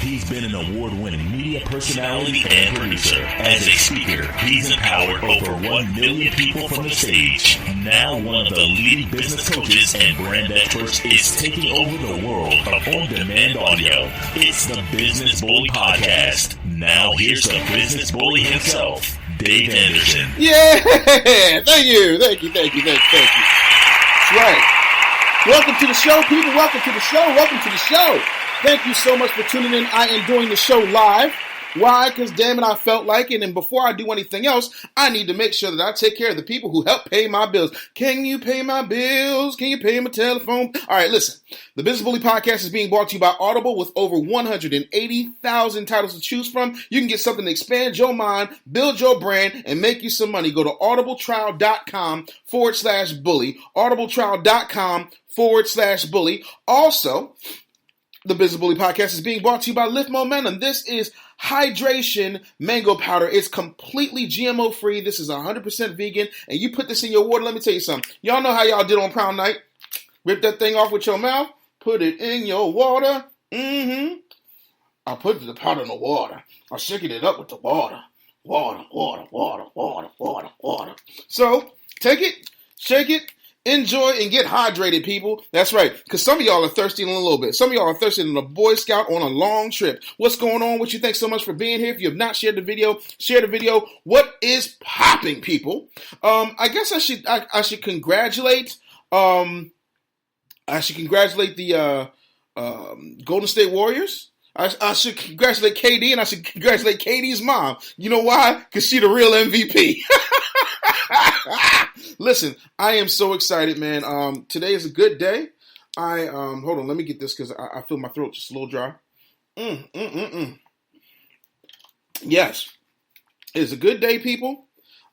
He's been an award-winning media personality and producer. As a speaker, he's empowered over 1 million people from the stage. Now one of the leading business coaches and brand experts is taking over the world of on-demand audio. It's the Business Bully Podcast. Now here's the business bully himself, Dave Anderson. Yeah, thank you. That's right. Welcome to the show, people. Welcome to the show. Thank you so much for tuning in. I am doing the show live. Why? Because damn it, I felt like it. And before I do anything else, I need to make sure that I take care of the people who help pay my bills. Can you pay my bills? Can you pay my telephone? All right, listen. The Business Bully Podcast is being brought to you by Audible with over 180,000 titles to choose from. You can get something to expand your mind, build your brand, and make you some money. Go to audibletrial.com/bully. audibletrial.com/bully. Also, the Business Bully Podcast is being brought to you by Lift Momentum. This is hydration mango powder. It's completely GMO free. This is 100% vegan. And you put this in your water. Let me tell you something. Y'all know how y'all did on prom night? Rip that thing off with your mouth. Put it in your water. I put the powder in the water. I'm shaking it up with the water. Water. So, take it, shake it, enjoy, and get hydrated, people. That's right, because some of y'all are thirsty in a little bit. Some of y'all are thirsty in a Boy Scout on a long trip. What's going on with you? Thanks so much for being here. If you have not shared the video, share the video. What is popping, people? I guess I should congratulate the Golden State Warriors. I should congratulate KD, and I should congratulate KD's mom. You know why? Because she the real MVP. Listen, I am so excited, man. Today is a good day. Hold on, let me get this because I feel my throat just a little dry. Yes, it is a good day, people.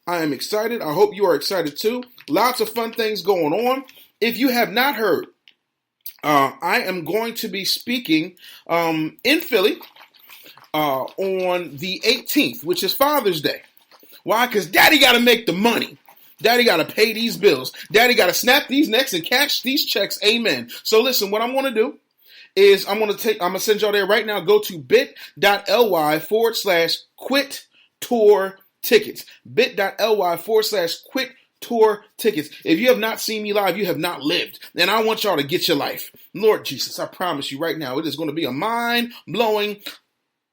I am excited. I hope you are excited too. Lots of fun things going on. If you have not heard, I am going to be speaking in Philly on the 18th, which is Father's Day. Why? Because Daddy got to make the money. Daddy got to pay these bills. Daddy got to snap these necks and cash these checks. Amen. So listen, what I'm going to do is I'm going to send y'all there right now. Go to bit.ly/quit tour tickets. bit.ly/quit tour tickets. If you have not seen me live, you have not lived. And I want y'all to get your life. Lord Jesus, I promise you right now, it is going to be a mind-blowing,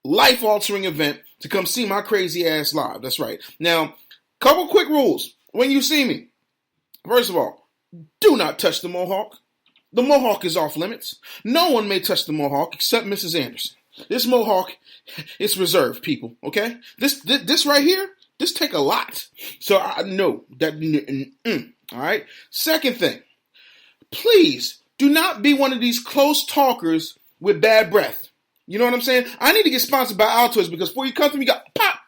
life-altering event to come see my crazy ass live. That's right. Now, couple quick rules when you see me. First of all, do not touch the mohawk. The mohawk is off limits. No one may touch the mohawk except Mrs. Anderson. This mohawk, it's reserved, people, okay? This right here, this take a lot. So I know that, all right? Second thing, please do not be one of these close talkers with bad breath. You know what I'm saying? I need to get sponsored by Altoids because before you come to me, you got pop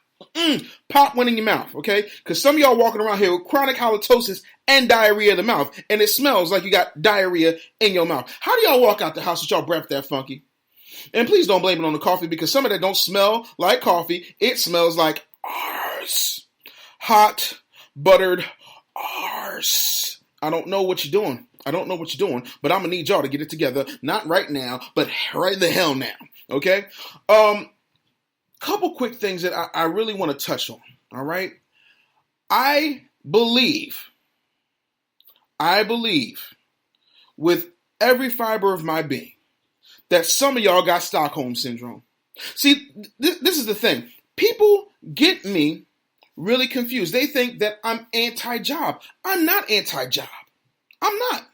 one in your mouth, okay? Because some of y'all walking around here with chronic halitosis and diarrhea of the mouth, and it smells like you got diarrhea in your mouth. How do y'all walk out the house with y'all breath that funky? And please don't blame it on the coffee because some of that don't smell like coffee. It smells like arse. Hot, buttered arse. I don't know what you're doing, but I'm going to need y'all to get it together. Not right now, but right the hell now, okay? Couple quick things that I really want to touch on, all right? I believe with every fiber of my being that some of y'all got Stockholm Syndrome. See, this is the thing. People get me really confused. They think that I'm anti-job. I'm not anti-job. I'm not.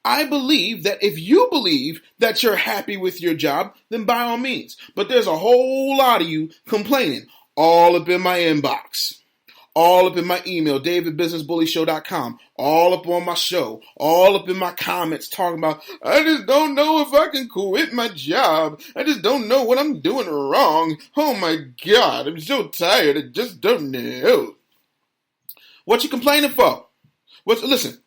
I believe that if you believe that you're happy with your job, then by all means. But there's a whole lot of you complaining all up in my inbox, all up in my email, davidbusinessbullyshow.com, all up on my show, all up in my comments talking about, I just don't know if I can quit my job. I just don't know what I'm doing wrong. Oh my God, I'm so tired. I just don't know. What you complaining for? Listen.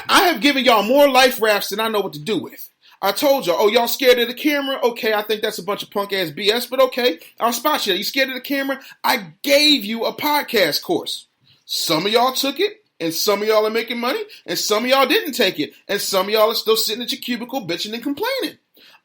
I have given y'all more life rafts than I know what to do with. I told y'all, oh, y'all scared of the camera? Okay, I think that's a bunch of punk ass BS, but okay, I'll spot you. You scared of the camera? I gave you a podcast course. Some of y'all took it, and some of y'all are making money, and some of y'all didn't take it, and some of y'all are still sitting at your cubicle bitching and complaining.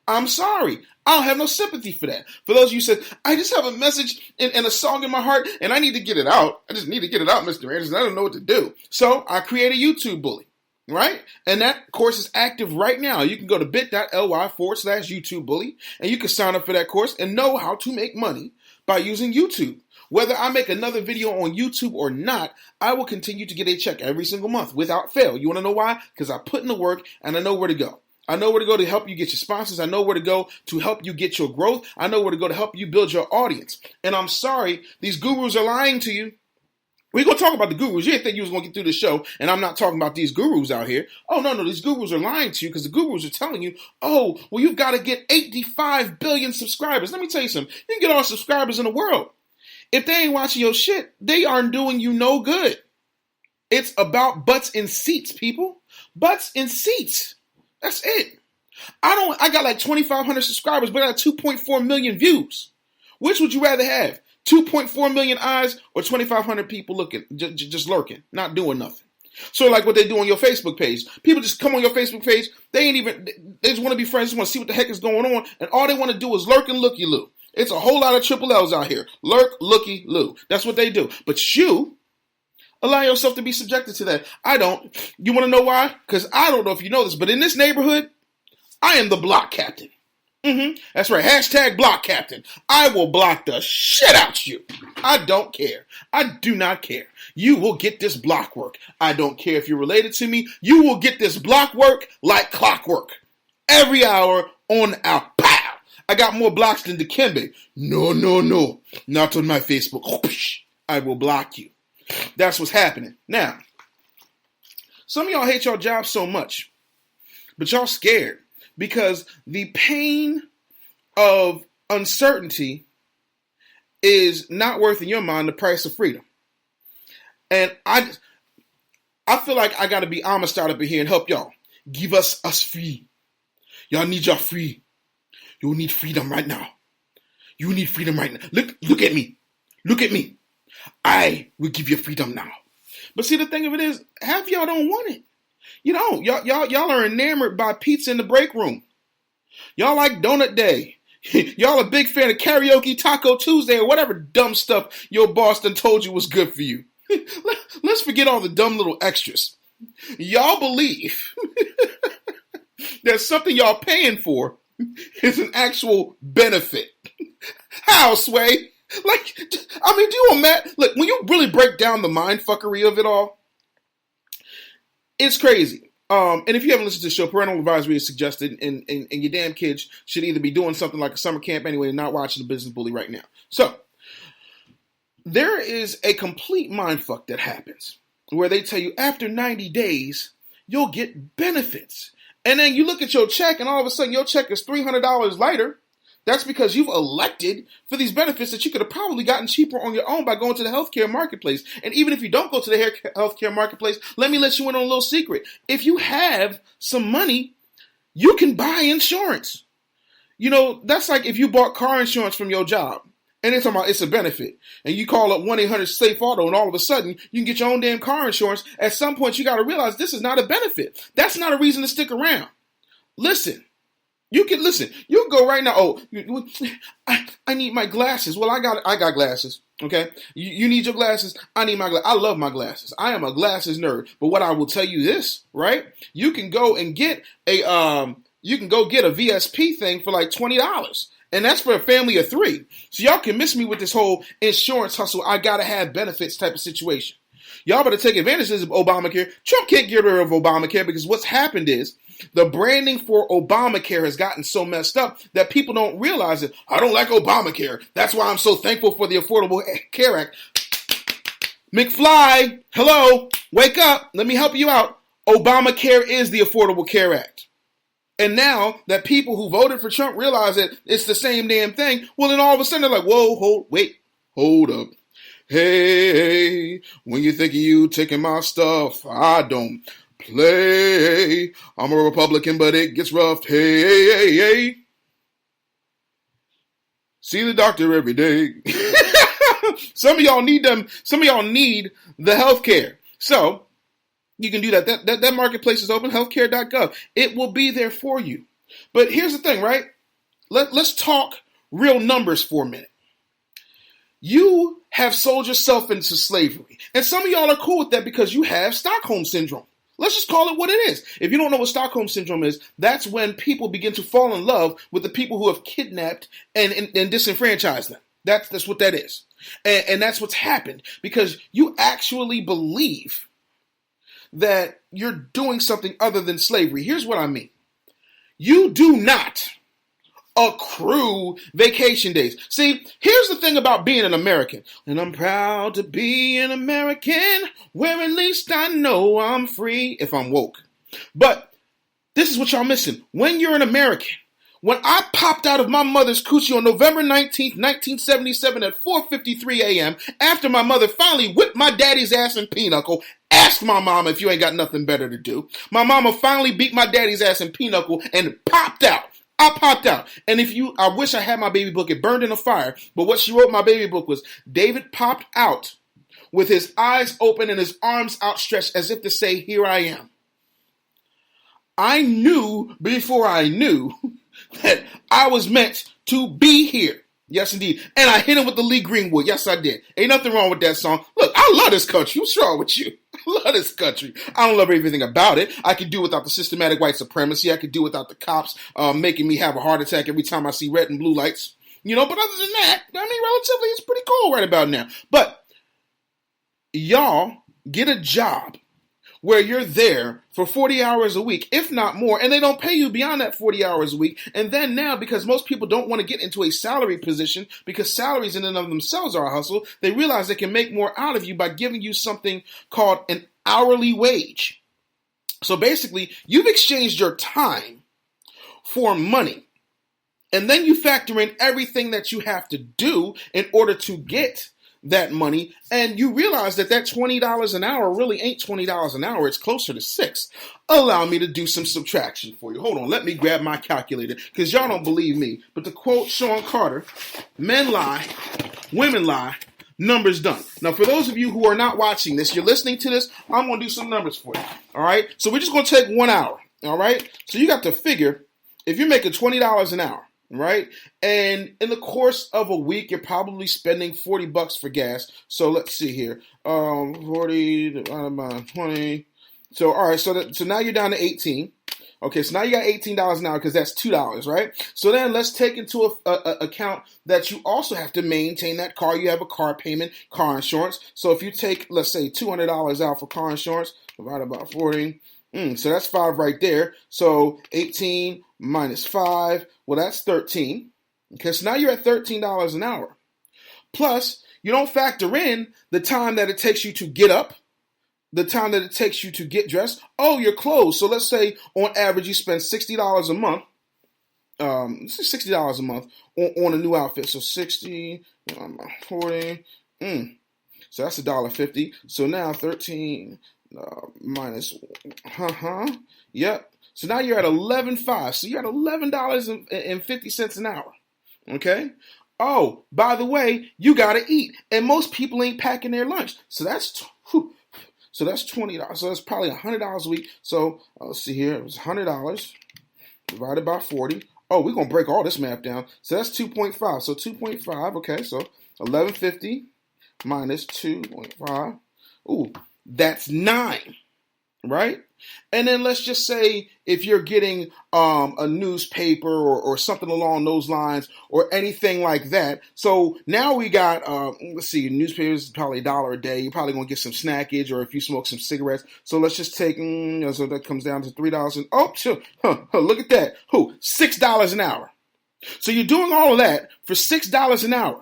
I'm sorry. I don't have no sympathy for that. For those of you who said, I just have a message and a song in my heart and I need to get it out. I just need to get it out, Mr. Anderson. I don't know what to do. So I create a YouTube bully, right? And that course is active right now. You can go to bit.ly/YouTube bully and you can sign up for that course and know how to make money by using YouTube. Whether I make another video on YouTube or not, I will continue to get a check every single month without fail. You want to know why? Because I put in the work and I know where to go. I know where to go to help you get your sponsors. I know where to go to help you get your growth. I know where to go to help you build your audience. And I'm sorry, these gurus are lying to you. We're going to talk about the gurus. You didn't think you was going to get through the show, and I'm not talking about these gurus out here. Oh, no, these gurus are lying to you because the gurus are telling you, oh, well, you've got to get 85 billion subscribers. Let me tell you something. You can get all the subscribers in the world. If they ain't watching your shit, they aren't doing you no good. It's about butts in seats, people. Butts in seats. That's it. I got like 2,500 subscribers, but I got 2.4 million views. Which would you rather have? 2.4 million eyes or 2,500 people looking, just lurking, not doing nothing? So like what they do on your Facebook page. People just come on your Facebook page. They just want to be friends. Just want to see what the heck is going on. And all they want to do is lurk and looky-loo. It's a whole lot of triple L's out here. Lurk, looky-loo. That's what they do. But you allow yourself to be subjected to that. I don't. You want to know why? Because I don't know if you know this, but in this neighborhood, I am the block captain. That's right. Hashtag block captain. I will block the shit out you. I don't care. I do not care. You will get this block work. I don't care if you're related to me. You will get this block work like clockwork. Every hour on our pow. I got more blocks than Dikembe. No. Not on my Facebook. I will block you. That's what's happening. Now, some of y'all hate your job so much, but y'all scared because the pain of uncertainty is not worth in your mind the price of freedom. And I feel like I got to be Amistad up in here and help y'all. Give us free. Y'all need y'all free. You need freedom right now. You need freedom right now. Look at me. Look at me. I will give you freedom now. But see, the thing of it is, half y'all don't want it. You don't. Y'all are enamored by pizza in the break room. Y'all like donut day. Y'all a big fan of karaoke Taco Tuesday or whatever dumb stuff your boss done told you was good for you. Let's forget all the dumb little extras. Y'all believe that something y'all paying for is an actual benefit. How, Sway? Like, I mean, do you imagine? Look, when you really break down the mind fuckery of it all, it's crazy. And if you haven't listened to the show, parental advisory is suggested, and your damn kids should either be doing something like a summer camp anyway and not watching The Business Bully right now. So, there is a complete mindfuck that happens where they tell you after 90 days, you'll get benefits. And then you look at your check and all of a sudden your check is $300 lighter. That's because you've elected for these benefits that you could have probably gotten cheaper on your own by going to the healthcare marketplace. And even if you don't go to the healthcare marketplace, let me let you in on a little secret. If you have some money, you can buy insurance. You know, that's like if you bought car insurance from your job. And they're talking about it's a benefit. And you call up 1-800-SAFE-AUTO and all of a sudden you can get your own damn car insurance. At some point you got to realize this is not a benefit. That's not a reason to stick around. Listen. You can go right now. Oh, I need my glasses. Well, I got glasses. Okay. You need your glasses. I need my glasses. I love my glasses. I am a glasses nerd. But what I will tell you this, right? You can go and get a VSP thing for like $20. And that's for a family of 3. So y'all can miss me with this whole insurance hustle. I gotta have benefits type of situation. Y'all better take advantage of Obamacare. Trump can't get rid of Obamacare because what's happened is the branding for Obamacare has gotten so messed up that people don't realize it. I don't like Obamacare. That's why I'm so thankful for the Affordable Care Act. McFly, hello, wake up. Let me help you out. Obamacare is the Affordable Care Act. And now that people who voted for Trump realize that it's the same damn thing, well, then all of a sudden they're like, whoa, hold up. Hey, when you think of you taking my stuff, I don't play. I'm a Republican, but it gets rough. Hey. See the doctor every day. Some of y'all need them. Some of y'all need the health care. So you can do that. That marketplace is open, healthcare.gov. It will be there for you. But here's the thing, right? let's talk real numbers for a minute. You have sold yourself into slavery. And some of y'all are cool with that because you have Stockholm Syndrome. Let's just call it what it is. If you don't know what Stockholm Syndrome is, that's when people begin to fall in love with the people who have kidnapped and disenfranchised them. That's what that is. And that's what's happened because you actually believe that you're doing something other than slavery. Here's what I mean. You do not accrue vacation days. See, here's the thing about being an American. And I'm proud to be an American where at least I know I'm free if I'm woke. But this is what y'all missing. When you're an American, when I popped out of my mother's coochie on November 19th, 1977 at 4:53 a.m. after my mother finally whipped my daddy's ass in pinochle, ask my mama if you ain't got nothing better to do. My mama finally beat my daddy's ass in pinochle and popped out. I popped out. And I wish I had my baby book. It burned in a fire. But what she wrote in my baby book was, David popped out with his eyes open and his arms outstretched as if to say, here I am. I knew before I knew that I was meant to be here. Yes, indeed. And I hit him with the Lee Greenwood. Yes, I did. Ain't nothing wrong with that song. Look, I love this country. What's wrong with you? I love this country. I don't love everything about it. I could do without the systematic white supremacy. I could do without the cops making me have a heart attack every time I see red and blue lights. But other than that, relatively, it's pretty cool right about now. But y'all get a job where you're there for 40 hours a week, if not more, and they don't pay you beyond that 40 hours a week. And then now, because most people don't want to get into a salary position, because salaries in and of themselves are a hustle, they realize they can make more out of you by giving you something called an hourly wage. So basically, you've exchanged your time for money. And then you factor in everything that you have to do in order to get that money, and you realize that $20 an hour really ain't $20 an hour. It's closer to $6. Allow me to do some subtraction for you. Hold on, let me grab my calculator because y'all don't believe me. But to quote Sean Carter, men lie, women lie, numbers done. Now, for those of you who are not watching this, you're listening to this, I'm going to do some numbers for you. All right, so we're just going to take 1 hour. All right, so you got to figure if you're making $20 an hour. Right? And in the course of a week, you're probably spending $40 for gas. So let's see here. 40 divided by 20. So, all right. So now you're down to 18. Okay. So now you got $18 an hour because that's $2, right? So then let's take into account that you also have to maintain that car. You have a car payment, car insurance. So if you take, let's say, $200 out for car insurance, divided by 40. So that's 5 right there. So 18 minus 5, well, that's 13. Okay, so now you're at $13 an hour. Plus, you don't factor in the time that it takes you to get up, the time that it takes you to get dressed. Oh, your clothes. So let's say on average you spend $60 a month. $60 a month on a new outfit. So 60, 40. So that's $1.50. So now 13 minus, yep. So now you're at $11.05. So you're at $11.50 an hour. Okay. Oh, by the way, you gotta eat, and most people ain't packing their lunch. So that's $20. So that's probably $100 a week. So let's see here. It was $100 divided by 40. Oh, we're gonna break all this math down. So that's 2.5. So 2.5. Okay. So $11.50 minus 2.5. Ooh, that's 9. Right? And then let's just say if you're getting a newspaper or something along those lines or anything like that. So now we got, let's see, newspapers is probably $1 a day. You're probably going to get some snackage or if you smoke some cigarettes. So let's just take, so that comes down to $3. And, oh, sure. Look at that. $6 an hour. So you're doing all of that for $6 an hour.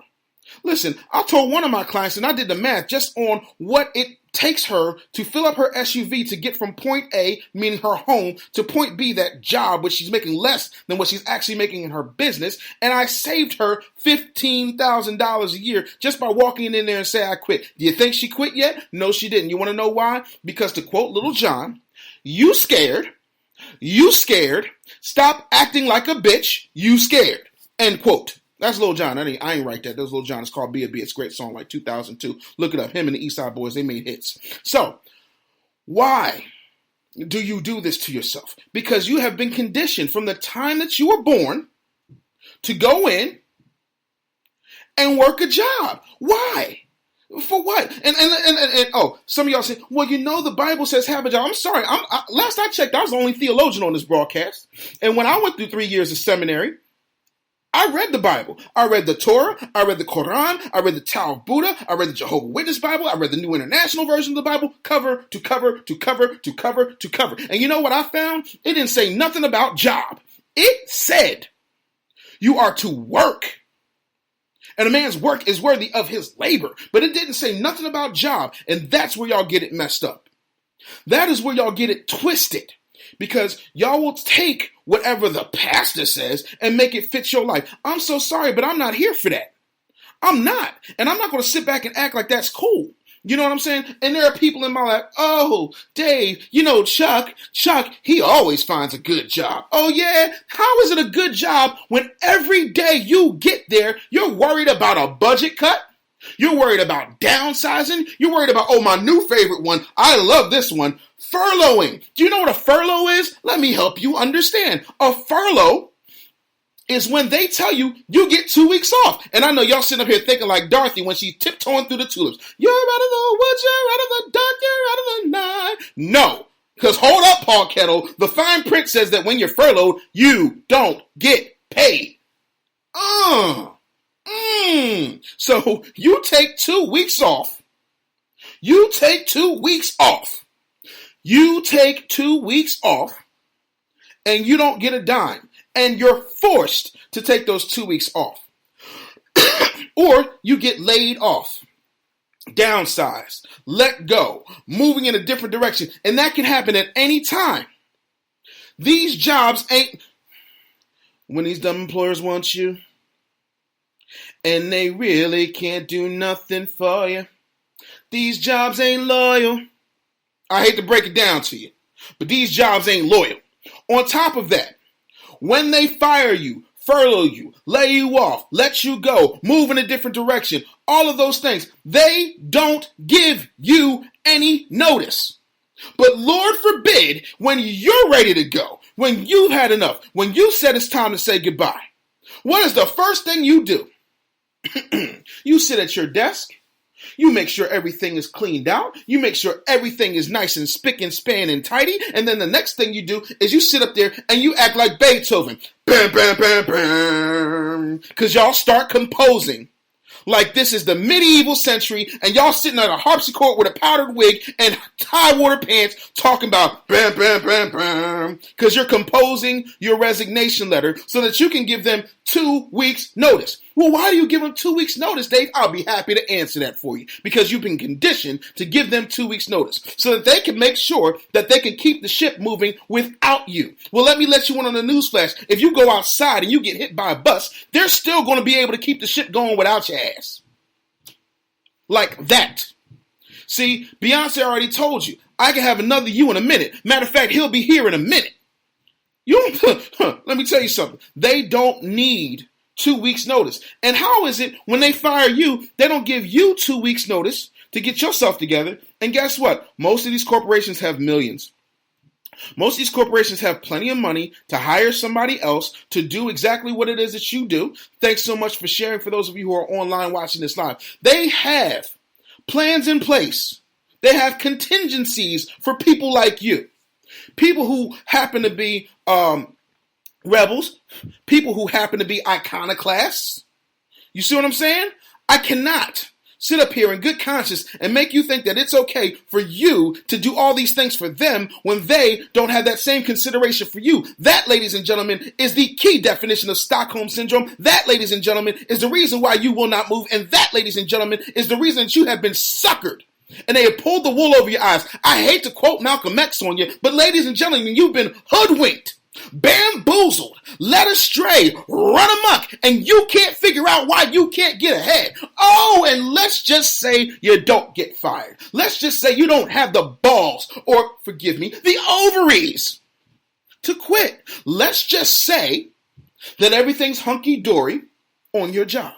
Listen, I told one of my clients, and I did the math just on what it takes her to fill up her SUV to get from point A, meaning her home, to point B, that job, which she's making less than what she's actually making in her business. And I saved her $15,000 a year just by walking in there and saying, I quit. Do you think she quit yet? No, she didn't. You want to know why? Because to quote Little John, you scared, stop acting like a bitch, you scared, end quote. That's Lil Jon. I ain't write that. That was Lil Jon. It's called Be a Bee. It's a great song, like 2002. Look it up. Him and the East Side Boys, they made hits. So, why do you do this to yourself? Because you have been conditioned from the time that you were born to go in and work a job. Why? For what? And oh, some of y'all say, well, the Bible says have a job. I'm sorry. Last I checked, I was the only theologian on this broadcast. And when I went through 3 years of seminary, I read the Bible. I read the Torah. I read the Quran. I read the Tao of Buddha. I read the Jehovah's Witness Bible. I read the New International Version of the Bible, cover to cover to cover to cover to cover. And you know what I found? It didn't say nothing about job. It said you are to work. And a man's work is worthy of his labor. But it didn't say nothing about job. And that's where y'all get it messed up. That is where y'all get it twisted. Because y'all will take whatever the pastor says and make it fit your life. I'm so sorry, but I'm not here for that. I'm not. And I'm not going to sit back and act like that's cool. You know what I'm saying? And there are people in my life, oh, Dave, Chuck, he always finds a good job. Oh, yeah? How is it a good job when every day you get there, you're worried about a budget cut? You're worried about downsizing. You're worried about, my new favorite one. I love this one. Furloughing. Do you know what a furlough is? Let me help you understand. A furlough is when they tell you you get 2 weeks off. And I know y'all sitting up here thinking like Dorothy when she's tiptoeing through the tulips. You're out of the woods, you're out of the dark, you're out of the night. No. Because hold up, Paul Kettle. The fine print says that when you're furloughed, you don't get paid. So you take 2 weeks off. You take 2 weeks off. You take 2 weeks off and you don't get a dime. And you're forced to take those 2 weeks off. Or you get laid off, downsized, let go, moving in a different direction. And that can happen at any time. These jobs ain't, when these dumb employers want you, and they really can't do nothing for you. These jobs ain't loyal. I hate to break it down to you, but these jobs ain't loyal. On top of that, when they fire you, furlough you, lay you off, let you go, move in a different direction, all of those things, they don't give you any notice. But Lord forbid, when you're ready to go, when you've had enough, when you said it's time to say goodbye, what is the first thing you do? You sit at your desk. You make sure everything is cleaned out. You make sure everything is nice and spick and span and tidy. And then the next thing you do is you sit up there and you act like Beethoven. Bam, bam, bam, bam. Because y'all start composing like this is the medieval century and y'all sitting on a harpsichord with a powdered wig and high water pants talking about bam, bam, bam, bam. Because you're composing your resignation letter so that you can give them 2 weeks notice. Well, why do you give them 2 weeks notice, Dave? I'll be happy to answer that for you. Because you've been conditioned to give them 2 weeks notice so that they can make sure that they can keep the ship moving without you. Well, let me let you in on a newsflash. If you go outside and you get hit by a bus, they're still going to be able to keep the ship going without your ass. Like that. See, Beyonce already told you, I can have another you in a minute. Matter of fact, he'll be here in a minute. Let me tell you something. They don't need 2 weeks notice. And how is it when they fire you, they don't give you 2 weeks notice to get yourself together? And guess what? Most of these corporations have millions. Most of these corporations have plenty of money to hire somebody else to do exactly what it is that you do. Thanks so much for sharing for those of you who are online watching this live. They have plans in place. They have contingencies for people like you. People who happen to be rebels, people who happen to be iconoclasts. You see what I'm saying? I cannot sit up here in good conscience and make you think that it's okay for you to do all these things for them when they don't have that same consideration for you. That, ladies and gentlemen, is the key definition of Stockholm Syndrome. That, ladies and gentlemen, is the reason why you will not move. And that, ladies and gentlemen, is the reason that you have been suckered. And they have pulled the wool over your eyes. I hate to quote Malcolm X on you, but ladies and gentlemen, you've been hoodwinked, bamboozled, led astray, run amok, and you can't figure out why you can't get ahead. Oh, and let's just say you don't get fired. Let's just say you don't have the balls, or forgive me, the ovaries to quit. Let's just say that everything's hunky-dory on your job.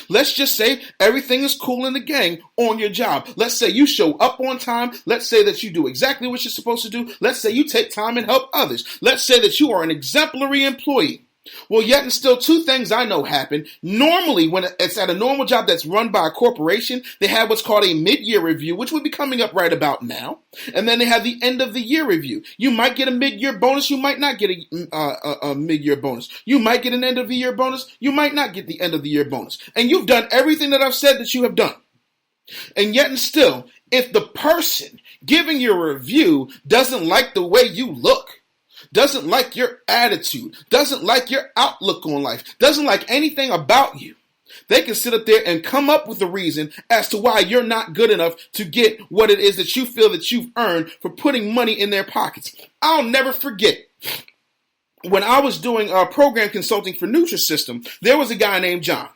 Let's just say everything is cool in the gang on your job. Let's say you show up on time. Let's say that you do exactly what you're supposed to do. Let's say you take time and help others. Let's say that you are an exemplary employee. Well, yet and still, two things I know happen. Normally, when it's at a normal job that's run by a corporation, they have what's called a mid-year review, which would be coming up right about now. And then they have the end of the year review. You might get a mid-year bonus. You might not get a mid-year bonus. You might get an end of the year bonus. You might not get the end of the year bonus. And you've done everything that I've said that you have done. And yet and still, if the person giving your review doesn't like the way you look, doesn't like your attitude, doesn't like your outlook on life, doesn't like anything about you, they can sit up there and come up with a reason as to why you're not good enough to get what it is that you feel that you've earned for putting money in their pockets. I'll never forget when I was doing program consulting for Nutrisystem, there was a guy named John.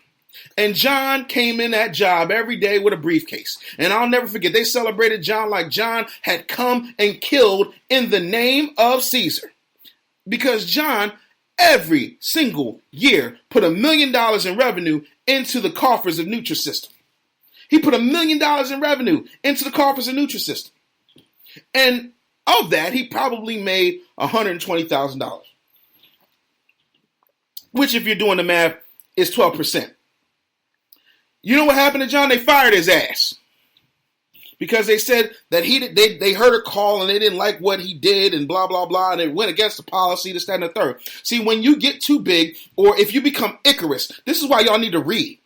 And John came in that job every day with a briefcase. And I'll never forget, they celebrated John like John had come and killed in the name of Caesar. Because John, every single year, put $1 million in revenue into the coffers of Nutrisystem. He put $1 million in revenue into the coffers of Nutrisystem. And of that, he probably made $120,000. Which, if you're doing the math, is 12%. You know what happened to John? They fired his ass. Because they said that they heard a call and they didn't like what he did and blah, blah, blah. And it went against the policy, this, that, and the third. See, when you get too big or if you become Icarus, this is why y'all need to read.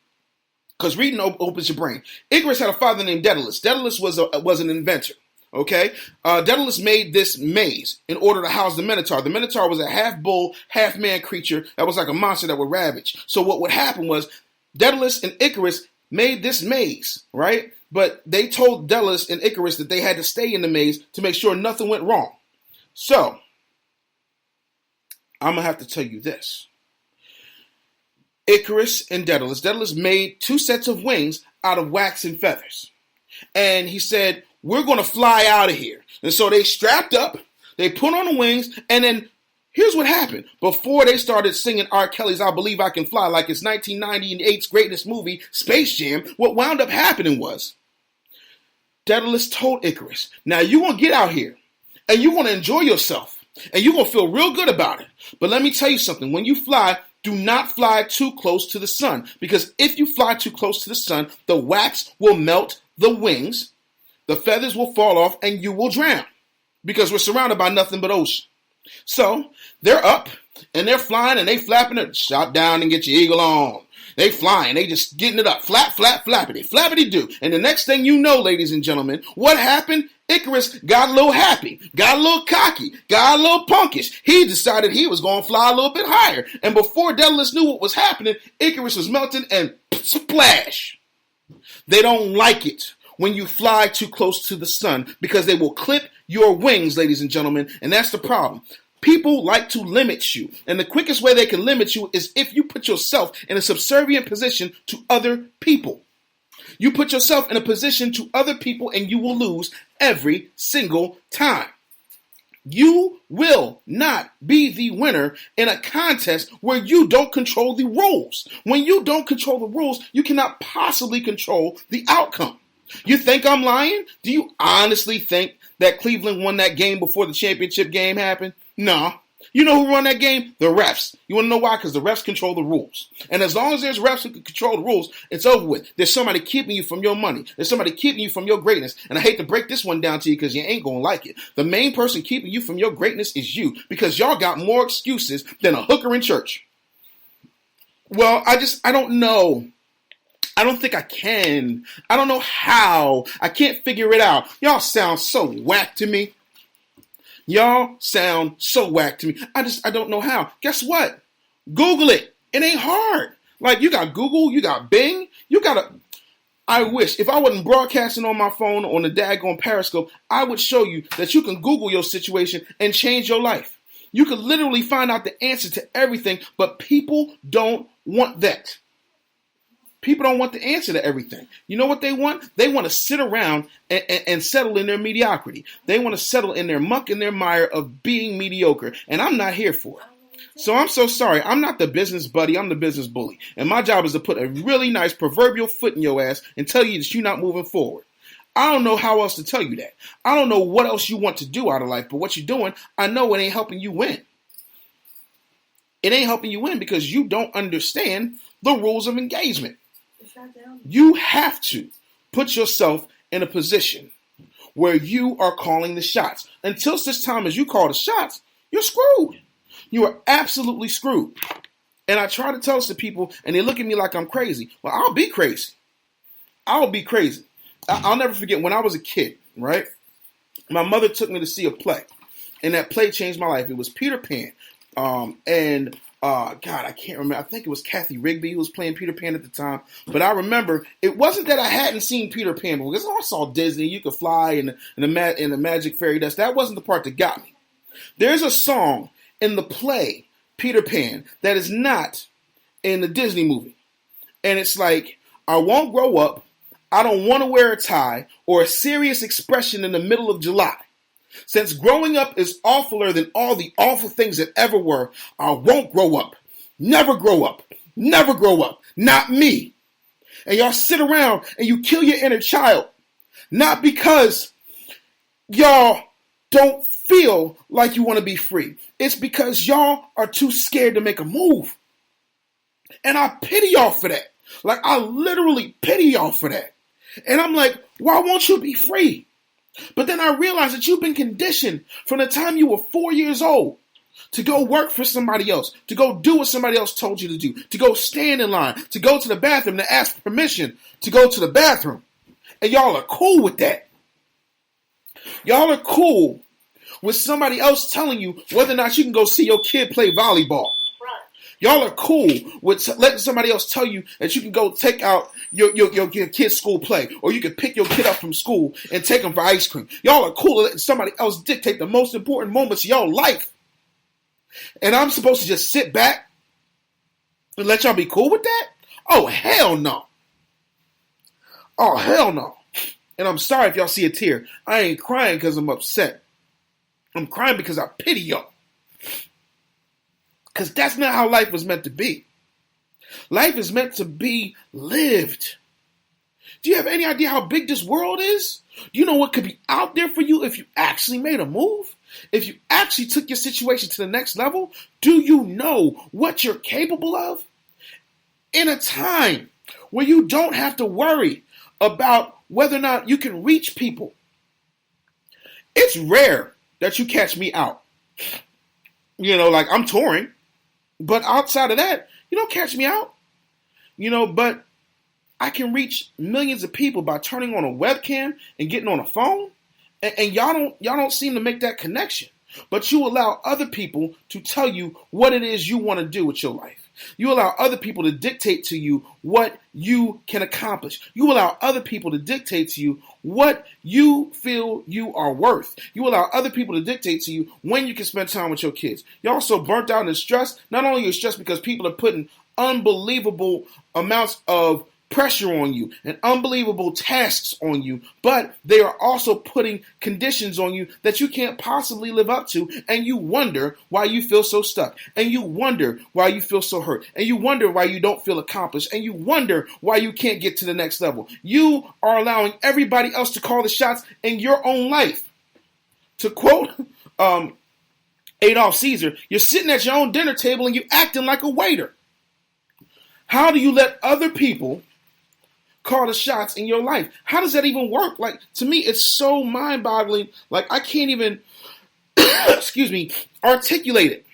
Because reading opens your brain. Icarus had a father named Daedalus. Daedalus was an inventor. Okay? Daedalus made this maze in order to house the Minotaur. The Minotaur was a half bull, half man creature that was like a monster that would ravage. So what would happen was Daedalus and Icarus made this maze, right? But they told Daedalus and Icarus that they had to stay in the maze to make sure nothing went wrong. So, I'm going to have to tell you this. Icarus and Daedalus made 2 sets of wings out of wax and feathers. And he said, we're going to fly out of here. And so they strapped up, they put on the wings, and then here's what happened. Before they started singing R. Kelly's I Believe I Can Fly like it's 1998's greatest movie, Space Jam, what wound up happening was Daedalus told Icarus, now you're going to get out here and you're going to enjoy yourself and you're going to feel real good about it. But let me tell you something. When you fly, do not fly too close to the sun, because if you fly too close to the sun, the wax will melt the wings, the feathers will fall off, and you will drown because we're surrounded by nothing but ocean. So they're up and they're flying and they flapping it. Shot down and get your eagle on. They flying. They just getting it up. Flap, flap, flappity. Flappity do. And the next thing you know, ladies and gentlemen, what happened? Icarus got a little happy, got a little cocky, got a little punkish. He decided he was going to fly a little bit higher. And before Daedalus knew what was happening, Icarus was melting and splash. They don't like it when you fly too close to the sun because they will clip your wings, ladies and gentlemen. And that's the problem. People like to limit you. And the quickest way they can limit you is if you put yourself in a subservient position to other people. You put yourself in a position to other people and you will lose every single time. You will not be the winner in a contest where you don't control the rules. When you don't control the rules, you cannot possibly control the outcome. You think I'm lying? Do you honestly think that Cleveland won that game before the championship game happened? No. You know who won that game? The refs. You want to know why? Because the refs control the rules. And as long as there's refs who can control the rules, it's over with. There's somebody keeping you from your money. There's somebody keeping you from your greatness. And I hate to break this one down to you because you ain't going to like it. The main person keeping you from your greatness is you, because y'all got more excuses than a hooker in church. Well, I don't know. I don't think I can. I don't know how. I can't figure it out. Y'all sound so whack to me. Y'all sound so whack to me. I don't know how. Guess what? Google it. It ain't hard. Like, you got Google, you got Bing, I wish, if I wasn't broadcasting on my phone on the daggone Periscope, I would show you that you can Google your situation and change your life. You can literally find out the answer to everything, but people don't want that. People don't want the answer to everything. You know what they want? They want to sit around and settle in their mediocrity. They want to settle in their muck and their mire of being mediocre. And I'm not here for it. So I'm so sorry. I'm not the business buddy. I'm the business bully. And my job is to put a really nice proverbial foot in your ass and tell you that you're not moving forward. I don't know how else to tell you that. I don't know what else you want to do out of life. But what you're doing, I know it ain't helping you win. It ain't helping you win because you don't understand the rules of engagement. You have to put yourself in a position where you are calling the shots. Until such time as you call the shots, you're screwed. You are absolutely screwed. And I try to tell this to people, and they look at me like I'm crazy. Well, I'll be crazy. I'll be crazy. I'll never forget when I was a kid, right? My mother took me to see a play, and that play changed my life. It was Peter Pan. God, I can't remember. I think it was Kathy Rigby who was playing Peter Pan at the time. But I remember it wasn't that I hadn't seen Peter Pan before, because I saw Disney, You Could Fly, and the Magic Fairy Dust. That wasn't the part that got me. There's a song in the play Peter Pan that is not in the Disney movie. And it's like, I won't grow up, I don't want to wear a tie, or a serious expression in the middle of July. Since growing up is awfuler than all the awful things that ever were, I won't grow up. Never grow up. Never grow up. Not me. And y'all sit around and you kill your inner child. Not because y'all don't feel like you want to be free. It's because y'all are too scared to make a move. And I pity y'all for that. Like, I literally pity y'all for that. And I'm like, why won't you be free? But then I realized that you've been conditioned from the time you were 4 years old to go work for somebody else, to go do what somebody else told you to do, to go stand in line, to go to the bathroom, to ask permission to go to the bathroom. And y'all are cool with that. Y'all are cool with somebody else telling you whether or not you can go see your kid play volleyball. Y'all are cool with letting somebody else tell you that you can go take out your kid's school play, or you can pick your kid up from school and take them for ice cream. Y'all are cool with letting somebody else dictate the most important moments of your life. And I'm supposed to just sit back and let y'all be cool with that? Oh, hell no. Oh, hell no. And I'm sorry if y'all see a tear. I ain't crying because I'm upset. I'm crying because I pity y'all. Because that's not how life was meant to be. Life is meant to be lived. Do you have any idea how big this world is? Do you know what could be out there for you if you actually made a move? If you actually took your situation to the next level? Do you know what you're capable of? In a time where you don't have to worry about whether or not you can reach people. It's rare that you catch me out. You know, like I'm touring. But outside of that, you don't catch me out. You know, but I can reach millions of people by turning on a webcam and getting on a phone. And y'all don't seem to make that connection. But you allow other people to tell you what it is you want to do with your life. You allow other people to dictate to you what you can accomplish. You allow other people to dictate to you what you feel you are worth. You allow other people to dictate to you when you can spend time with your kids. You're also burnt out and stressed. Not only are you stressed because people are putting unbelievable amounts of pressure on you and unbelievable tasks on you, but they are also putting conditions on you that you can't possibly live up to, and you wonder why you feel so stuck, and you wonder why you feel so hurt, and you wonder why you don't feel accomplished, and you wonder why you can't get to the next level. You are allowing everybody else to call the shots in your own life. To quote Adolf Caesar, you're sitting at your own dinner table and you're acting like a waiter. How do you let other people call the shots in your life? How does that even work? Like, to me, it's so mind-boggling. Like, I can't even, articulate it.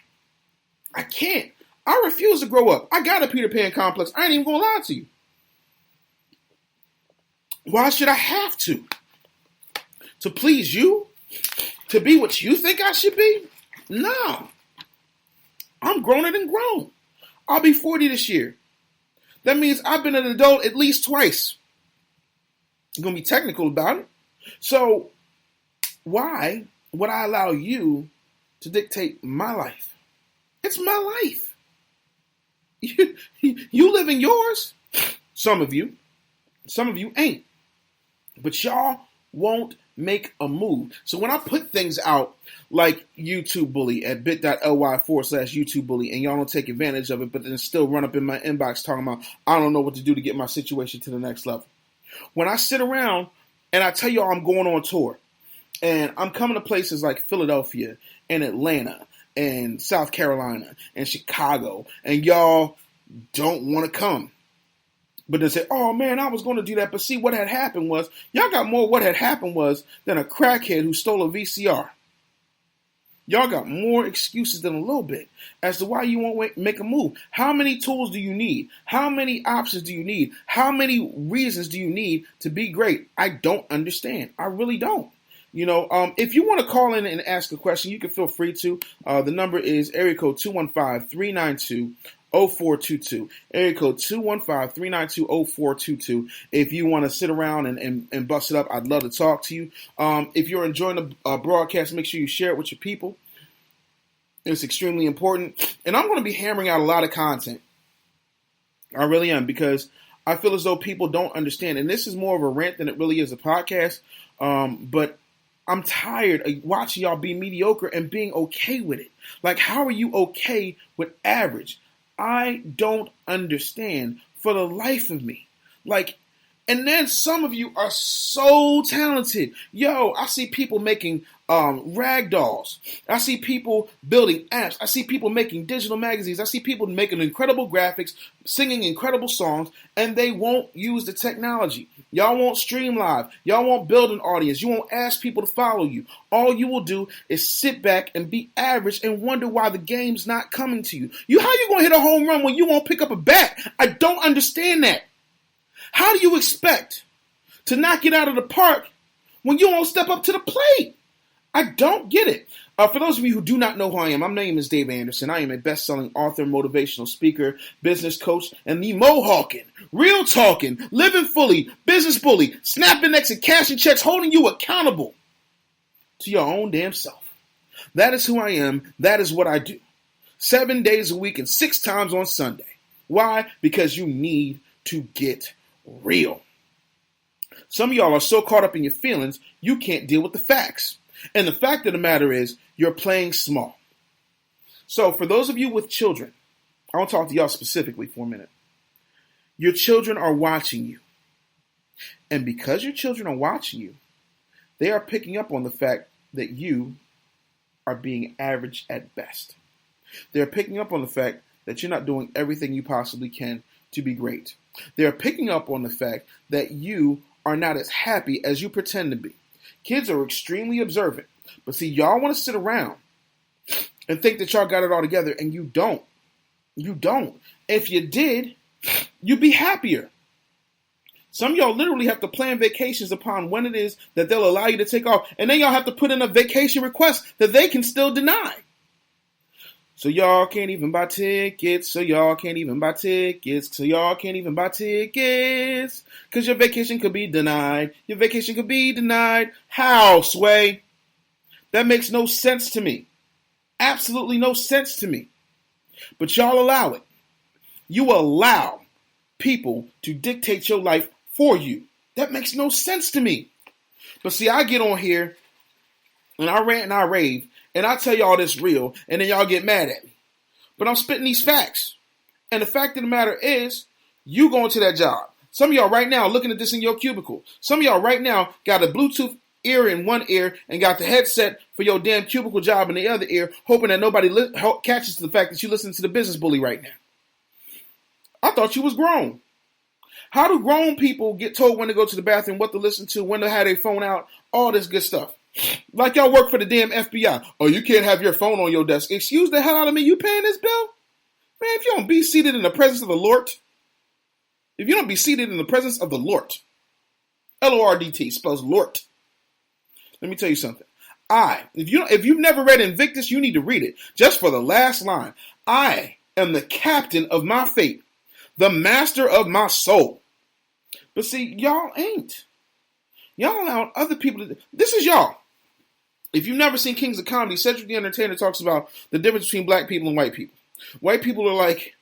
I can't. I refuse to grow up. I got a Peter Pan complex. I ain't even gonna lie to you. Why should I have to? To please you? To be what you think I should be? No. I'm growner than grown. I'll be 40 this year. That means I've been an adult at least twice. I'm going to be technical about it. So why would I allow you to dictate my life? It's my life. You live in yours. Some of you ain't. But y'all won't make a move. So when I put things out like YouTube Bully at bit.ly/YouTube Bully, and y'all don't take advantage of it, but then still run up in my inbox talking about, I don't know what to do to get my situation to the next level. When I sit around and I tell y'all I'm going on tour, and I'm coming to places like Philadelphia and Atlanta and South Carolina and Chicago, and y'all don't want to come. But they say, oh man, I was going to do that. But see, what had happened was, y'all got more what had happened was than a crackhead who stole a VCR. Y'all got more excuses than a little bit as to why you won't make a move. How many tools do you need? How many options do you need? How many reasons do you need to be great? I don't understand. I really don't. If you want to call in and ask a question, you can feel free to. The number is area code 215-392-0422. Area code 215-392-0422. If you want to sit around and bust it up, I'd love to talk to you. If you're enjoying the broadcast, make sure you share it with your people. It's extremely important. And I'm going to be hammering out a lot of content. I really am, because I feel as though people don't understand. And this is more of a rant than it really is a podcast. But I'm tired of watching y'all be mediocre and being okay with it. Like, how are you okay with average? I don't understand for the life of me. And then some of you are so talented. Yo, I see people making rag dolls. I see people building apps. I see people making digital magazines. I see people making incredible graphics, singing incredible songs, and they won't use the technology. Y'all won't stream live. Y'all won't build an audience. You won't ask people to follow you. All you will do is sit back and be average and wonder why the game's not coming to you. How you going to hit a home run when you won't pick up a bat? I don't understand that. How do you expect to knock it out of the park when you won't step up to the plate? I don't get it. For those of you who do not know who I am, my name is Dave Anderson. I am a best-selling author, motivational speaker, business coach, and the Mohawking, real talking, living fully, business bully, snapping necks and cashing checks, holding you accountable to your own damn self. That is who I am. That is what I do. 7 days a week and 6 times on Sunday. Why? Because you need to get real. Some of y'all are so caught up in your feelings, you can't deal with the facts. And the fact of the matter is, you're playing small. So for those of you with children, I want to talk to y'all specifically for a minute. Your children are watching you. And because your children are watching you, they are picking up on the fact that you are being average at best. They're picking up on the fact that you're not doing everything you possibly can to be great. They're picking up on the fact that you are not as happy as you pretend to be. Kids are extremely observant. But see, y'all want to sit around and think that y'all got it all together, and you don't. You don't. If you did, you'd be happier. Some of y'all literally have to plan vacations upon when it is that they'll allow you to take off, and then y'all have to put in a vacation request that they can still deny. So y'all can't even buy tickets. So y'all can't even buy tickets. So y'all can't even buy tickets. Because your vacation could be denied. Your vacation could be denied. How, Sway? That makes no sense to me. Absolutely no sense to me. But y'all allow it. You allow people to dictate your life for you. That makes no sense to me. But see, I get on here and I rant and I rave. And I tell y'all this real, and then y'all get mad at me. But I'm spitting these facts. And the fact of the matter is, you going to that job. Some of y'all right now looking at this in your cubicle. Some of y'all right now got a Bluetooth ear in one ear and got the headset for your damn cubicle job in the other ear, hoping that nobody catches the fact that you listen to the business bully right now. I thought you was grown. How do grown people get told when to go to the bathroom, what to listen to, when to have their phone out, all this good stuff? Like y'all work for the damn FBI. Oh, you can't have your phone on your desk. Excuse the hell out of me. You paying this bill? Man, if you don't be seated in the presence of the Lord, if you don't be seated in the presence of the Lord, Lord spells Lord. Let me tell you something. If you've never read Invictus, you need to read it. Just for the last line. I am the captain of my fate, the master of my soul. But see, y'all ain't. Y'all allow other people to. This is y'all. If you've never seen Kings of Comedy, Cedric the Entertainer talks about the difference between black people and white people. White people are like,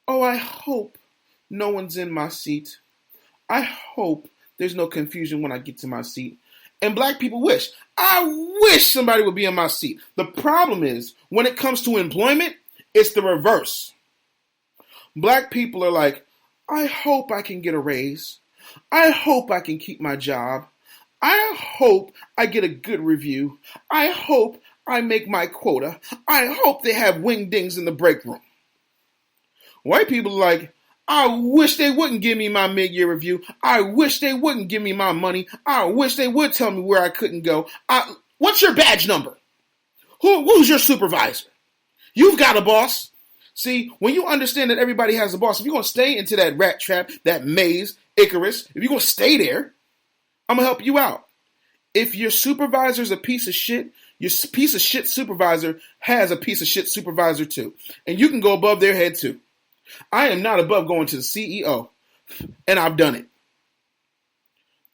oh, I hope no one's in my seat. I hope there's no confusion when I get to my seat. And black people wish. I wish somebody would be in my seat. The problem is, when it comes to employment, it's the reverse. Black people are like, I hope I can get a raise. I hope I can keep my job. I hope I get a good review. I hope I make my quota. I hope they have wingdings in the break room. White people are like, I wish they wouldn't give me my mid-year review. I wish they wouldn't give me my money. I wish they would tell me where I couldn't go. What's your badge number? Who's your supervisor? You've got a boss. See, when you understand that everybody has a boss, if you're going to stay into that rat trap, that maze, Icarus, if you're going to stay there, I'm going to help you out. If your supervisor's a piece of shit, your piece of shit supervisor has a piece of shit supervisor too. And you can go above their head too. I am not above going to the CEO, and I've done it.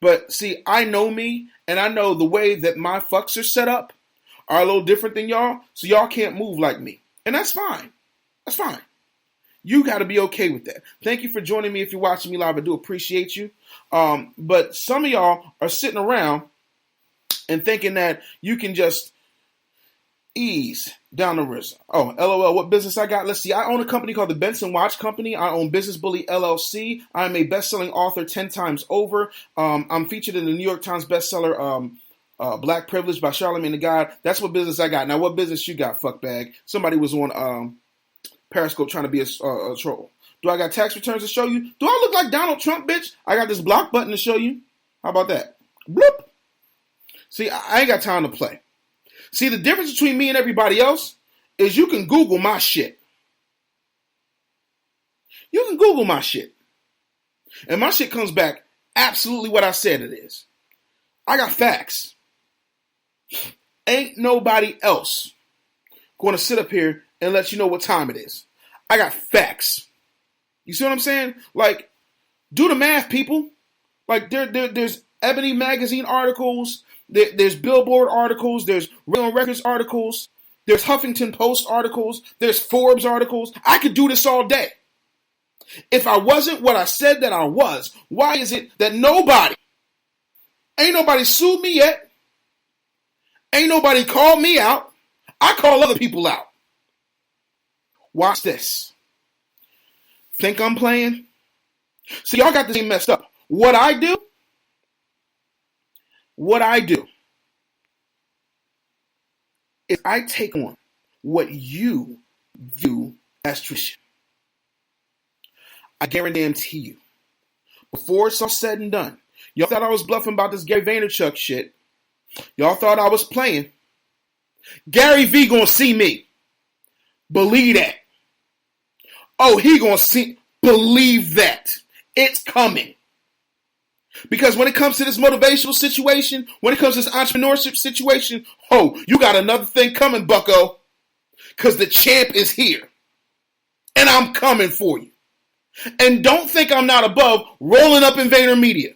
But see, I know me, and I know the way that my fucks are set up are a little different than y'all, so y'all can't move like me. And that's fine. That's fine. You got to be okay with that. Thank you for joining me if you're watching me live. I do appreciate you. But some of y'all are sitting around and thinking that you can just ease down the risk. Oh, LOL, what business I got? Let's see. I own a company called the Benson Watch Company. I own Business Bully LLC. I'm a best-selling author 10 times over. I'm featured in the New York Times bestseller Black Privilege by Charlamagne the God. That's what business I got. Now, what business you got, fuckbag? Somebody was on Periscope trying to be a troll. Do I got tax returns to show you? Do I look like Donald Trump, bitch? I got this block button to show you. How about that? Bloop. See, I ain't got time to play. See, the difference between me and everybody else is you can Google my shit. You can Google my shit. And my shit comes back absolutely what I said it is. I got facts. Ain't nobody else going to sit up here and let you know what time it is. I got facts. You see what I'm saying? Like, do the math, people. Like, there's Ebony Magazine articles. There's Billboard articles. There's Real Records articles. There's Huffington Post articles. There's Forbes articles. I could do this all day. If I wasn't what I said that I was, why is it that ain't nobody sued me yet? Ain't nobody called me out. I call other people out. Watch this. Think I'm playing? See, y'all got this thing messed up. What I do is I take on what you view as tradition. I guarantee you, before it's all said and done, y'all thought I was bluffing about this Gary Vaynerchuk shit. Y'all thought I was playing. Gary V gonna see me. Believe that. Oh, he gonna see. Believe that. It's coming. Because when it comes to this motivational situation, when it comes to this entrepreneurship situation, oh, you got another thing coming, bucko. Because the champ is here. And I'm coming for you. And don't think I'm not above rolling up in VaynerMedia.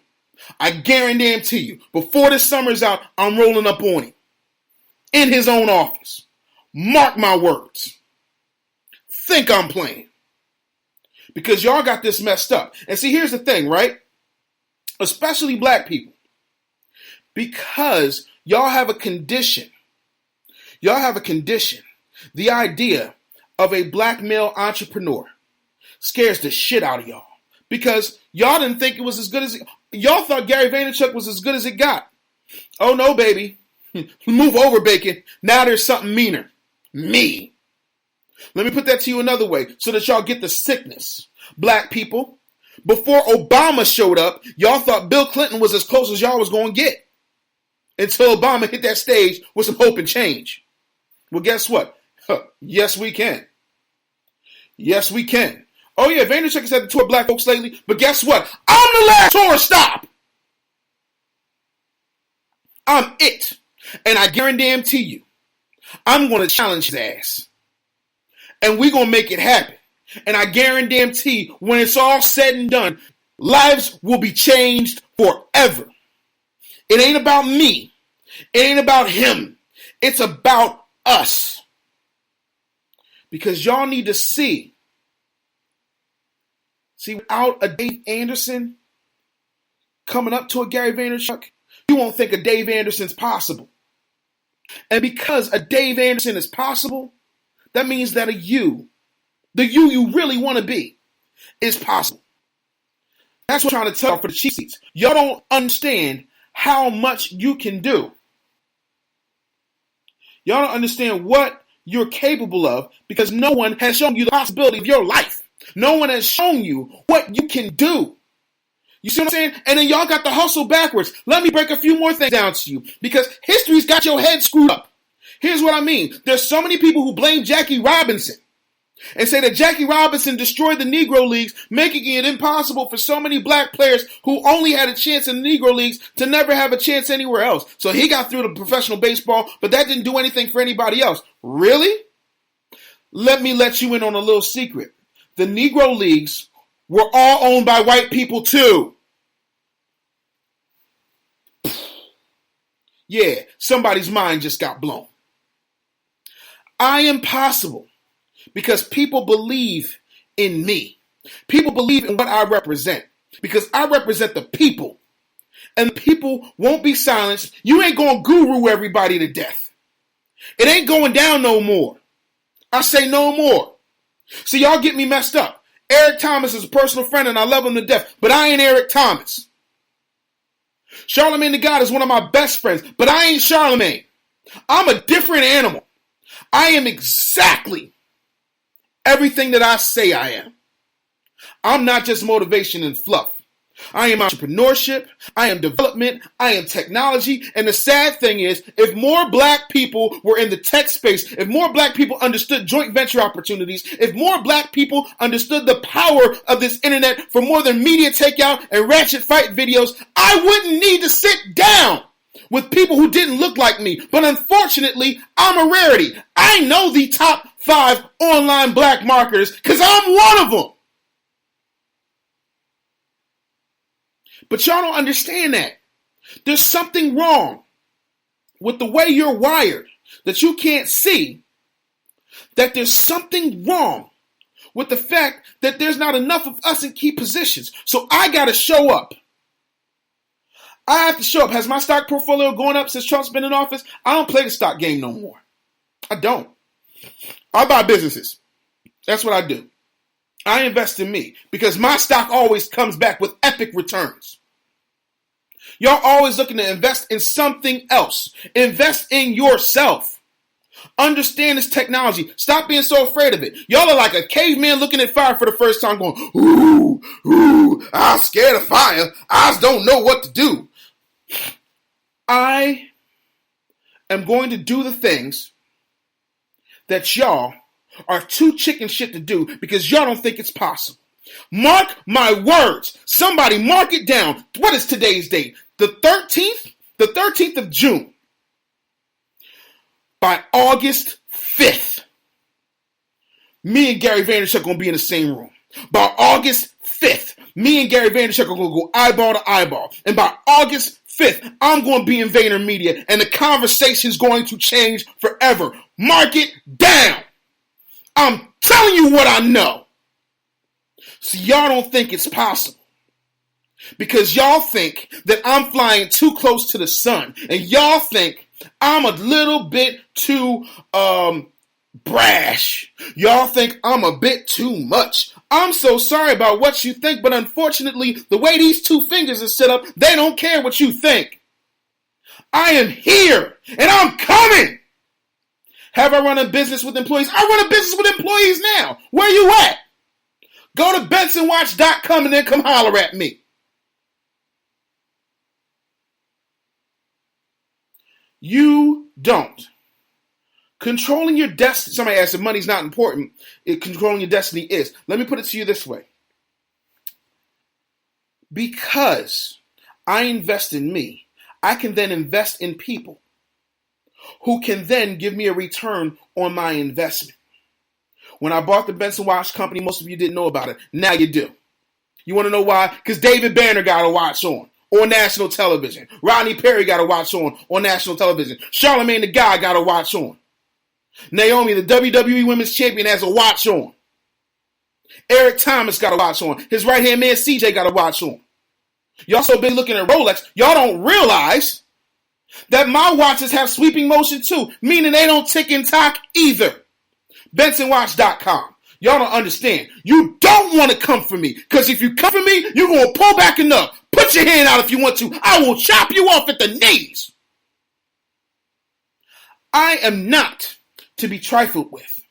I guarantee you, before this summer's out, I'm rolling up on him. In his own office. Mark my words. Think I'm playing. Because y'all got this messed up. And see, here's the thing, right? Especially black people. Because y'all have a condition. The idea of a black male entrepreneur scares the shit out of y'all. Because y'all didn't think it was as good as y'all thought Gary Vaynerchuk was as good as it got. Oh no, baby. Move over, bacon. Now there's something meaner. Me. Let me put that to you another way so that y'all get the sickness. Black people, before Obama showed up, y'all thought Bill Clinton was as close as y'all was going to get. Until Obama hit that stage with some hope and change. Well, guess what? Yes, we can. Yes, we can. Oh yeah, Vaynerchuk has had to tour black folks lately, but guess what? I'm the last tour stop. I'm it. And I guarantee you, I'm going to challenge his ass. And we're going to make it happen. And I guarantee when it's all said and done, lives will be changed forever. It ain't about me. It ain't about him. It's about us. Because y'all need to see, without a Dave Anderson coming up to a Gary Vaynerchuk, you won't think a Dave Anderson's possible. And because a Dave Anderson is possible, that means that the you really want to be, is possible. That's what I'm trying to tell you for the cheap seats. Y'all don't understand how much you can do. Y'all don't understand what you're capable of because no one has shown you the possibility of your life. No one has shown you what you can do. You see what I'm saying? And then y'all got the hustle backwards. Let me break a few more things down to you because history's got your head screwed up. Here's what I mean. There's so many people who blame Jackie Robinson and say that Jackie Robinson destroyed the Negro Leagues, making it impossible for so many black players who only had a chance in the Negro Leagues to never have a chance anywhere else. So he got through to professional baseball, but that didn't do anything for anybody else. Really? Let me let you in on a little secret. The Negro Leagues were all owned by white people too. Yeah, somebody's mind just got blown. I am possible because people believe in me. People believe in what I represent because I represent the people. And the people won't be silenced. You ain't going to guru everybody to death. It ain't going down no more. I say no more. So y'all get me messed up. Eric Thomas is a personal friend and I love him to death, but I ain't Eric Thomas. Charlamagne the God is one of my best friends, but I ain't Charlamagne. I'm a different animal. I am exactly everything that I say I am. I'm not just motivation and fluff. I am entrepreneurship, I am development, I am technology, and the sad thing is, if more black people were in the tech space, if more black people understood joint venture opportunities, if more black people understood the power of this internet for more than media takeout and ratchet fight videos, I wouldn't need to sit down with people who didn't look like me. But unfortunately, I'm a rarity. I know the top 5 online black marketers because I'm one of them. But y'all don't understand that. There's something wrong with the way you're wired that you can't see, that there's something wrong with the fact that there's not enough of us in key positions. So I got to show up. I have to show up. Has my stock portfolio gone up since Trump's been in office? I don't play the stock game no more. I don't. I buy businesses. That's what I do. I invest in me because my stock always comes back with epic returns. Y'all always looking to invest in something else. Invest in yourself. Understand this technology. Stop being so afraid of it. Y'all are like a caveman looking at fire for the first time going, ooh, I'm scared of fire. I just don't know what to do. I am going to do the things that y'all are too chicken shit to do because y'all don't think it's possible. Mark my words. Somebody mark it down. What is today's date? The 13th? The 13th of June. By August 5th, me and Gary Vaynerchuk are going to be in the same room. By August 5th, me and Gary Vaynerchuk are going to go eyeball to eyeball. And by August 5th, I'm going to be in VaynerMedia and the conversation's going to change forever. Mark it down. I'm telling you what I know. So y'all don't think it's possible. Because y'all think that I'm flying too close to the sun. And y'all think I'm a little bit too brash. Y'all think I'm a bit too much. I'm so sorry about what you think, but unfortunately, the way these 2 fingers are set up, they don't care what you think. I am here, and I'm coming. Have I run a business with employees? I run a business with employees now. Where you at? Go to bensonwatch.com and then come holler at me. You don't. Controlling your destiny. Somebody asked if money's not important. Controlling your destiny is. Let me put it to you this way. Because I invest in me, I can then invest in people who can then give me a return on my investment. When I bought the Benson Watch Company, most of you didn't know about it. Now you do. You want to know why? Because David Banner got a watch on national television. Rodney Perry got a watch on national television. Charlamagne the God got a watch on. Naomi, the WWE Women's Champion, has a watch on. Eric Thomas got a watch on. His right-hand man, CJ, got a watch on. Y'all so big looking at Rolex, y'all don't realize that my watches have sweeping motion too, meaning they don't tick and tock either. BensonWatch.com. Y'all don't understand. You don't want to come for me, because if you come for me, you're going to pull back enough. Put your hand out if you want to. I will chop you off at the knees. I am not to be trifled with.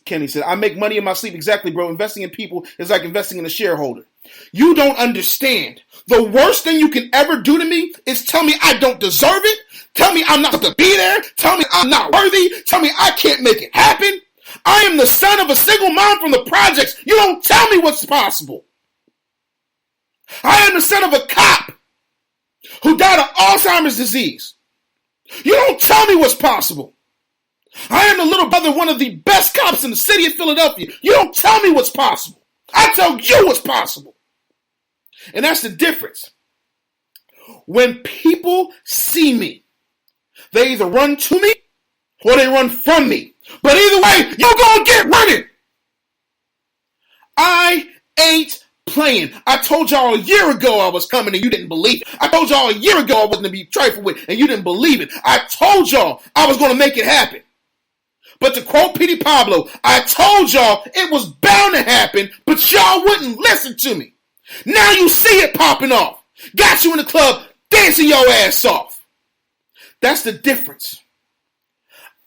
Kenny said, I make money in my sleep. Exactly, bro. Investing in people is like investing in a shareholder. You don't understand. The worst thing you can ever do to me is tell me I don't deserve it. Tell me I'm not to be there. Tell me I'm not worthy. Tell me I can't make it happen. I am the son of a single mom from the projects. You don't tell me what's possible. I am the son of a cop who died of Alzheimer's disease. You don't tell me what's possible. I am the little brother of one of the best cops in the city of Philadelphia. You don't tell me what's possible. I tell you what's possible. And that's the difference. When people see me, they either run to me or they run from me. But either way, you're going to get running. I ain't playing. I told y'all a year ago I was coming and you didn't believe it. I told y'all a year ago I wasn't to be trifled with and you didn't believe it. I told y'all I was going to make it happen. But to quote Petey Pablo, I told y'all it was bound to happen, but y'all wouldn't listen to me. Now you see it popping off. Got you in the club dancing your ass off. That's the difference.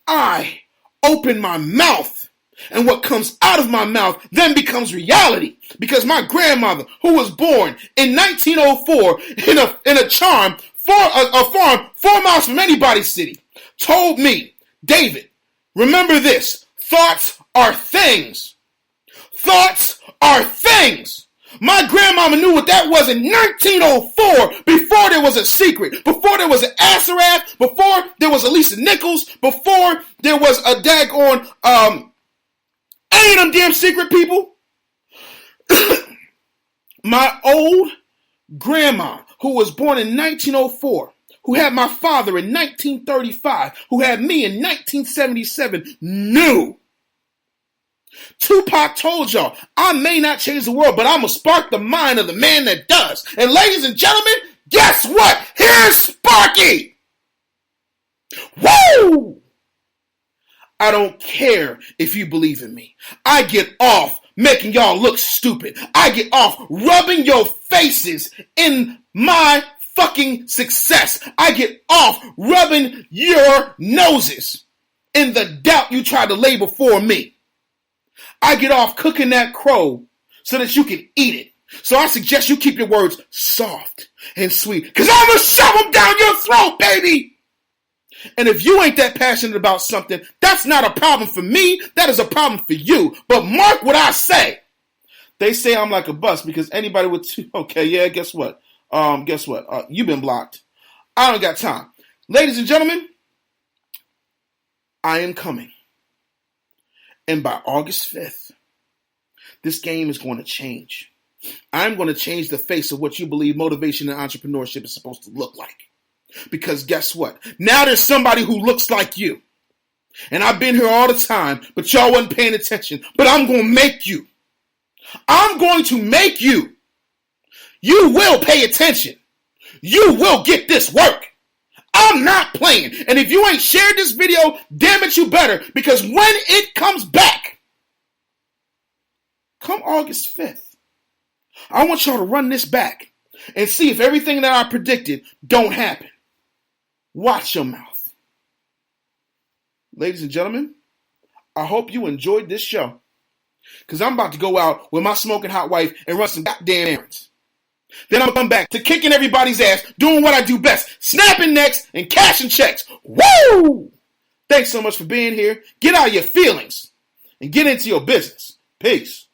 I open my mouth, and what comes out of my mouth then becomes reality. Because my grandmother, who was born in 1904 in a farm 4 miles from anybody's city, told me, David, remember this, thoughts are things. Thoughts are things. My grandmama knew what that was in 1904, before there was a secret, before there was an Asarath, before there was a Lisa Nichols, before there was a daggone, any of them damn secret people. My old grandma, who was born in 1904, who had my father in 1935, who had me in 1977, knew. Tupac told y'all, I may not change the world, but I'm going to spark the mind of the man that does. And ladies and gentlemen, guess what? Here's Sparky. Woo! I don't care if you believe in me. I get off making y'all look stupid. I get off rubbing your faces in my fucking success. I get off rubbing your noses in the doubt you tried to lay before me. I get off cooking that crow so that you can eat it. So I suggest you keep your words soft and sweet, because I'm going to shove them down your throat, baby. And if you ain't that passionate about something, that's not a problem for me. That is a problem for you. But mark what I say. They say I'm like a bus because anybody would... Okay, yeah, guess what? You've been blocked. I don't got time. Ladies and gentlemen, I am coming. And by August 5th, this game is going to change. I'm going to change the face of what you believe motivation and entrepreneurship is supposed to look like. Because guess what? Now there's somebody who looks like you. And I've been here all the time, but y'all wasn't paying attention. But I'm going to make you. I'm going to make you. You will pay attention. You will get this work. I'm not playing. And if you ain't shared this video, damn it, you better. Because when it comes back, come August 5th, I want y'all to run this back and see if everything that I predicted don't happen. Watch your mouth. Ladies and gentlemen, I hope you enjoyed this show. Because I'm about to go out with my smoking hot wife and run some goddamn errands. Then I'm going to come back to kicking everybody's ass, doing what I do best, snapping necks and cashing checks. Woo! Thanks so much for being here. Get out your feelings and get into your business. Peace.